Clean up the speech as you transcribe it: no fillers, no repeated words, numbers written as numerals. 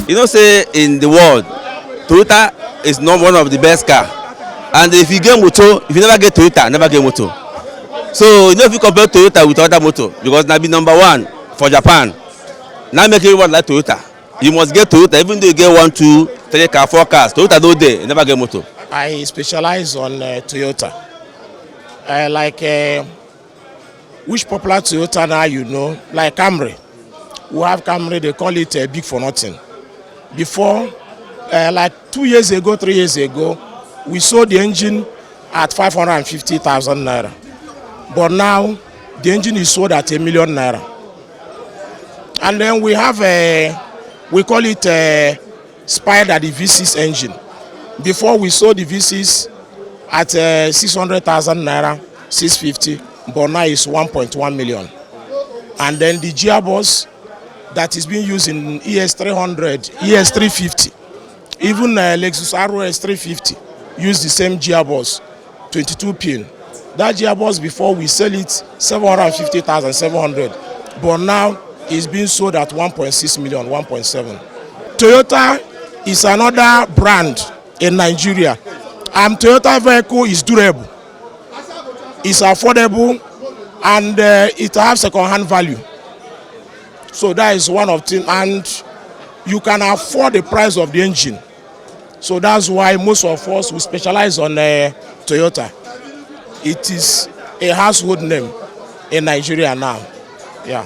You know, say in the world, Toyota is not one of the best car. And if you get motor, if you never get Toyota, never get motor. So you know if you compare Toyota with other motor, because now be number one for Japan. Now make everyone like Toyota. You must get Toyota, even though you get 1, 2, 3 car, 4 cars. Toyota don't there, you never get motor. I specialize on Toyota. Which popular Toyota now you know, like Camry. We have Camry, they call it big for nothing. Before, like 2 years ago, 3 years ago, we sold the engine at 550,000 naira. But now, the engine is sold at 1 million naira. And then we have we call it Spider, the V6 engine. Before we sold the V6 at 600,000 naira, 650, but now it's 1.1 million. And then the gearbox that is being used in ES300, ES350, even Lexus RS 350 use the same gearbox, 22 pin. That gearbox before we sell it 750,700, but now it's being sold at 1.6 million, 1.7. Toyota is another brand in Nigeria, and Toyota vehicle is durable, it's affordable, and it has second-hand value. So that is one of the things, and you can afford the price of the engine. So that's why most of us we specialize on Toyota. It is a household name in Nigeria now. Yeah.